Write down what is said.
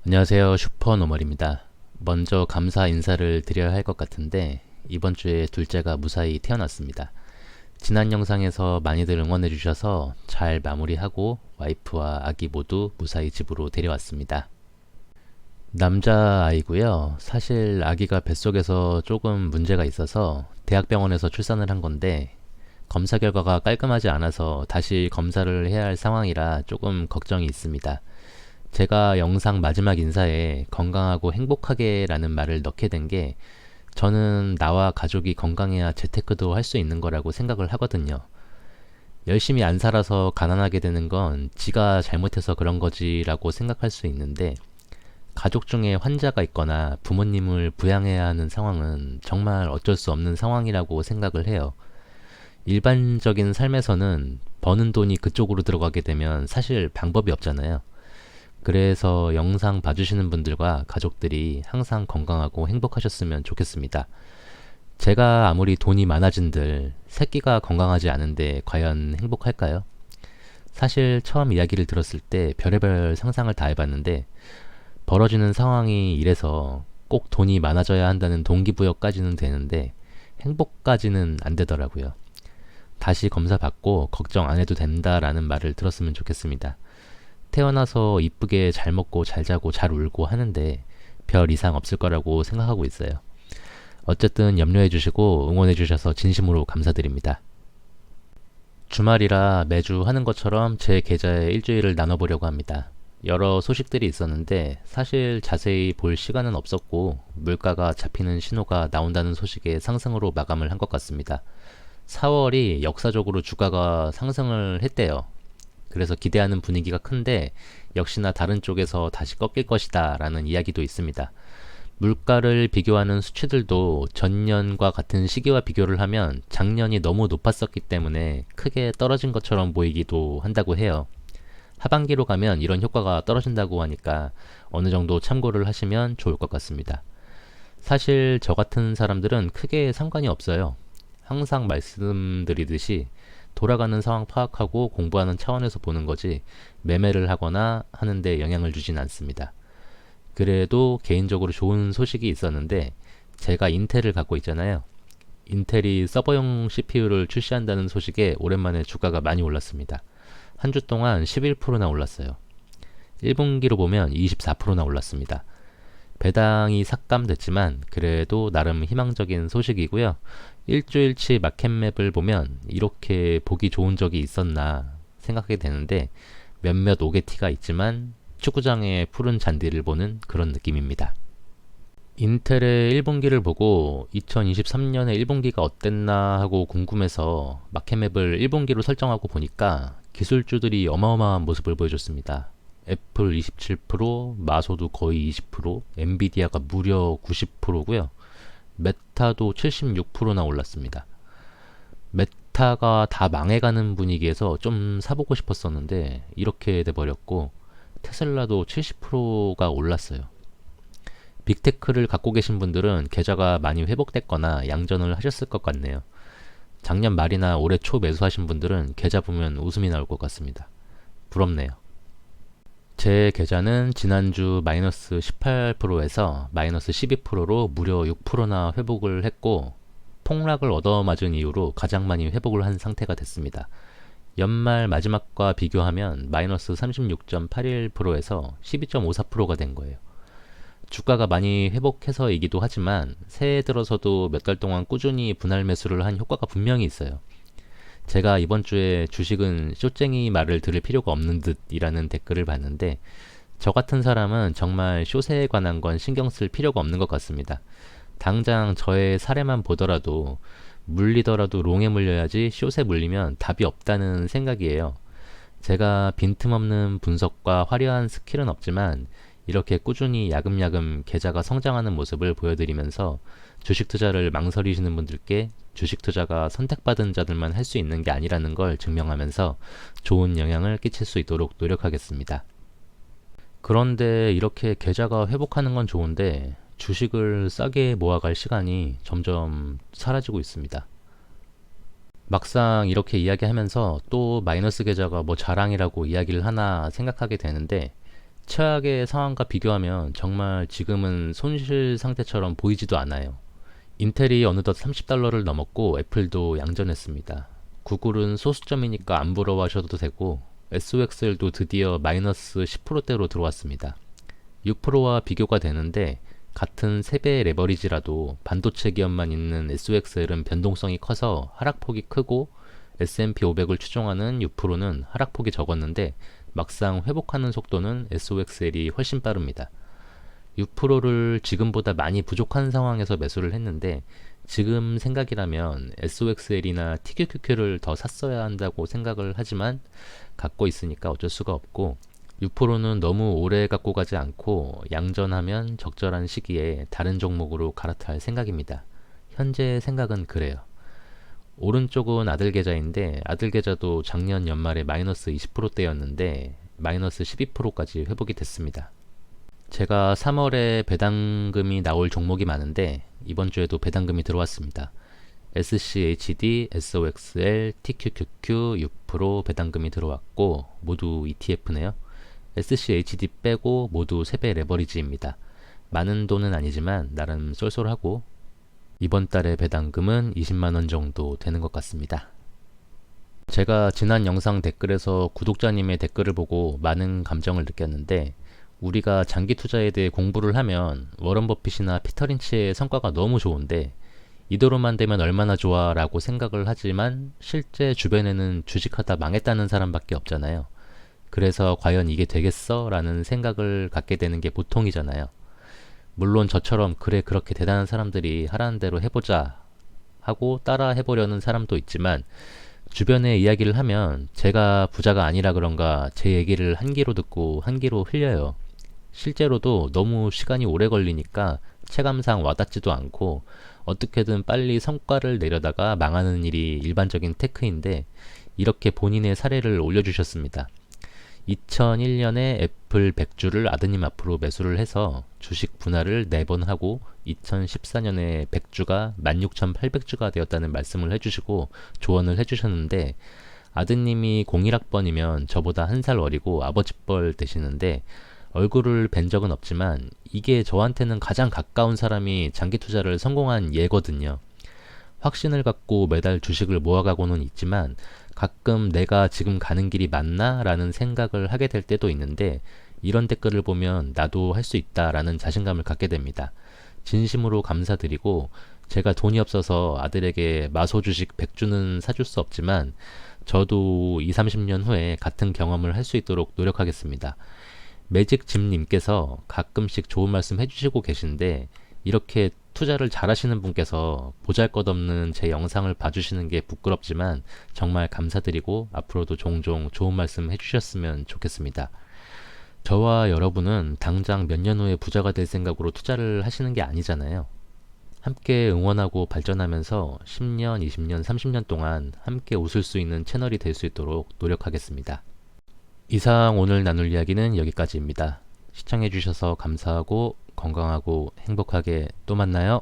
안녕하세요. 슈퍼노멀입니다. 먼저 감사 인사를 드려야 할 것 같은데 이번 주에 둘째가 무사히 태어났습니다. 지난 영상에서 많이들 응원해 주셔서 잘 마무리하고 와이프와 아기 모두 무사히 집으로 데려왔습니다. 남자아이고요. 사실 아기가 뱃속에서 조금 문제가 있어서 대학병원에서 출산을 한 건데 검사 결과가 깔끔하지 않아서 다시 검사를 해야 할 상황이라 조금 걱정이 있습니다. 제가 영상 마지막 인사에 건강하고 행복하게 라는 말을 넣게 된 게 저는 나와 가족이 건강해야 재테크도 할 수 있는 거라고 생각을 하거든요. 열심히 안 살아서 가난하게 되는 건 지가 잘못해서 그런 거지라고 생각할 수 있는데 가족 중에 환자가 있거나 부모님을 부양해야 하는 상황은 정말 어쩔 수 없는 상황이라고 생각을 해요. 일반적인 삶에서는 버는 돈이 그쪽으로 들어가게 되면 사실 방법이 없잖아요. 그래서 영상 봐주시는 분들과 가족들이 항상 건강하고 행복하셨으면 좋겠습니다. 제가 아무리 돈이 많아진들 새끼가 건강하지 않은데 과연 행복할까요? 사실 처음 이야기를 들었을 때 별의별 상상을 다 해봤는데 벌어지는 상황이 이래서 꼭 돈이 많아져야 한다는 동기부여까지는 되는데 행복까지는 안 되더라고요. 다시 검사 받고 걱정 안 해도 된다라는 말을 들었으면 좋겠습니다. 태어나서 이쁘게 잘 먹고 잘 자고 잘 울고 하는데 별 이상 없을 거라고 생각하고 있어요. 어쨌든 염려해 주시고 응원해 주셔서 진심으로 감사드립니다. 주말이라 매주 하는 것처럼 제 계좌에 일주일을 나눠보려고 합니다. 여러 소식들이 있었는데 사실 자세히 볼 시간은 없었고 물가가 잡히는 신호가 나온다는 소식에 상승으로 마감을 한 것 같습니다. 4월이 역사적으로 주가가 상승을 했대요. 그래서 기대하는 분위기가 큰데 역시나 다른 쪽에서 다시 꺾일 것이다 라는 이야기도 있습니다. 물가를 비교하는 수치들도 전년과 같은 시기와 비교를 하면 작년이 너무 높았었기 때문에 크게 떨어진 것처럼 보이기도 한다고 해요. 하반기로 가면 이런 효과가 떨어진다고 하니까 어느 정도 참고를 하시면 좋을 것 같습니다. 사실 저 같은 사람들은 크게 상관이 없어요. 항상 말씀드리듯이 돌아가는 상황 파악하고 공부하는 차원에서 보는 거지 매매를 하거나 하는데 영향을 주진 않습니다. 그래도 개인적으로 좋은 소식이 있었는데 제가 인텔을 갖고 있잖아요. 인텔이 서버용 CPU를 출시한다는 소식에 오랜만에 주가가 많이 올랐습니다. 한 주 동안 11%나 올랐어요. 1분기로 보면 24%나 올랐습니다. 배당이 삭감됐지만 그래도 나름 희망적인 소식이고요. 일주일치 마켓맵을 보면 이렇게 보기 좋은 적이 있었나 생각하게 되는데 몇몇 오게티가 있지만 축구장의 푸른 잔디를 보는 그런 느낌입니다. 인텔의 1분기를 보고 2023년의 1분기가 어땠나 하고 궁금해서 마켓맵을 1분기로 설정하고 보니까 기술주들이 어마어마한 모습을 보여줬습니다. 애플 27%, 마소도 거의 20%, 엔비디아가 무려 90%고요. 메타도 76%나 올랐습니다. 메타가 다 망해가는 분위기에서 좀 사보고 싶었었는데 이렇게 돼버렸고 테슬라도 70%가 올랐어요. 빅테크를 갖고 계신 분들은 계좌가 많이 회복됐거나 양전을 하셨을 것 같네요. 작년 말이나 올해 초 매수하신 분들은 계좌 보면 웃음이 나올 것 같습니다. 부럽네요. 제 계좌는 지난주 마이너스 18%에서 마이너스 12%로 무려 6%나 회복을 했고 폭락을 얻어맞은 이후로 가장 많이 회복을 한 상태가 됐습니다. 연말 마지막과 비교하면 마이너스 36.81%에서 12.54%가 된 거예요. 주가가 많이 회복해서이기도 하지만 새해 들어서도 몇 달 동안 꾸준히 분할 매수를 한 효과가 분명히 있어요. 제가 이번 주에 주식은 쇼쟁이 말을 들을 필요가 없는 듯이라는 댓글을 봤는데 저 같은 사람은 정말 쇼세에 관한 건 신경 쓸 필요가 없는 것 같습니다. 당장 저의 사례만 보더라도 물리더라도 롱에 물려야지 숏에 물리면 답이 없다는 생각이에요. 제가 빈틈없는 분석과 화려한 스킬은 없지만 이렇게 꾸준히 야금야금 계좌가 성장하는 모습을 보여드리면서 주식 투자를 망설이시는 분들께 주식 투자가 선택받은 자들만 할 수 있는 게 아니라는 걸 증명하면서 좋은 영향을 끼칠 수 있도록 노력하겠습니다. 그런데 이렇게 계좌가 회복하는 건 좋은데 주식을 싸게 모아갈 시간이 점점 사라지고 있습니다. 막상 이렇게 이야기하면서 또 마이너스 계좌가 뭐 자랑이라고 이야기를 하나 생각하게 되는데 최악의 상황과 비교하면 정말 지금은 손실 상태처럼 보이지도 않아요. 인텔이 어느덧 $30를 넘었고 애플도 양전했습니다. 구글은 소수점이니까 안 부러워하셔도 되고 SOXL도 드디어 마이너스 10%대로 들어왔습니다. 6%와 비교가 되는데 같은 3배의 레버리지라도 반도체 기업만 있는 SOXL은 변동성이 커서 하락폭이 크고 S&P 500을 추종하는 6%는 하락폭이 적었는데 막상 회복하는 속도는 SOXL이 훨씬 빠릅니다. 6%를 지금보다 많이 부족한 상황에서 매수를 했는데 지금 생각이라면 SOXL이나 TQQQ를 더 샀어야 한다고 생각을 하지만 갖고 있으니까 어쩔 수가 없고 6%는 너무 오래 갖고 가지 않고 양전하면 적절한 시기에 다른 종목으로 갈아탈 생각입니다. 현재 생각은 그래요. 오른쪽은 아들 계좌인데 아들 계좌도 작년 연말에 마이너스 20%대였는데 마이너스 12%까지 회복이 됐습니다. 제가 3월에 배당금이 나올 종목이 많은데 이번 주에도 배당금이 들어왔습니다. SCHD, SOXL, TQQQ, 6% 배당금이 들어왔고 모두 ETF네요. SCHD 빼고 모두 3배 레버리지입니다. 많은 돈은 아니지만 나름 쏠쏠하고 이번 달의 배당금은 20만원 정도 되는 것 같습니다. 제가 지난 영상 댓글에서 구독자님의 댓글을 보고 많은 감정을 느꼈는데 우리가 장기 투자에 대해 공부를 하면 워런 버핏이나 피터 린치의 성과가 너무 좋은데 이대로만 되면 얼마나 좋아 라고 생각을 하지만 실제 주변에는 주식하다 망했다는 사람밖에 없잖아요. 그래서 과연 이게 되겠어? 라는 생각을 갖게 되는 게 보통이잖아요. 물론 저처럼 그래 그렇게 대단한 사람들이 하라는 대로 해보자 하고 따라 해보려는 사람도 있지만 주변에 이야기를 하면 제가 부자가 아니라 그런가 제 얘기를 한 귀로 듣고 한 귀로 흘려요. 실제로도 너무 시간이 오래 걸리니까 체감상 와닿지도 않고 어떻게든 빨리 성과를 내려다가 망하는 일이 일반적인 테크인데 이렇게 본인의 사례를 올려주셨습니다. 2001년에 애플 100주를 아드님 앞으로 매수를 해서 주식 분할을 4번 하고 2014년에 100주가 16,800주가 되었다는 말씀을 해주시고 조언을 해주셨는데 아드님이 01학번이면 저보다 한 살 어리고 아버지뻘 되시는데 얼굴을 뵌 적은 없지만 이게 저한테는 가장 가까운 사람이 장기 투자를 성공한 예거든요. 확신을 갖고 매달 주식을 모아가고는 있지만 가끔 내가 지금 가는 길이 맞나? 라는 생각을 하게 될 때도 있는데 이런 댓글을 보면 나도 할 수 있다 라는 자신감을 갖게 됩니다. 진심으로 감사드리고 제가 돈이 없어서 아들에게 마소 주식 100주는 사줄 수 없지만 저도 20, 30년 후에 같은 경험을 할 수 있도록 노력하겠습니다. 매직짐님께서 가끔씩 좋은 말씀 해주시고 계신데 이렇게 투자를 잘하시는 분께서 보잘것없는 제 영상을 봐주시는 게 부끄럽지만 정말 감사드리고 앞으로도 종종 좋은 말씀 해주셨으면 좋겠습니다. 저와 여러분은 당장 몇 년 후에 부자가 될 생각으로 투자를 하시는 게 아니잖아요. 함께 응원하고 발전하면서 10년, 20년, 30년 동안 함께 웃을 수 있는 채널이 될 수 있도록 노력하겠습니다. 이상 오늘 나눌 이야기는 여기까지입니다. 시청해주셔서 감사하고 건강하고 행복하게 또 만나요.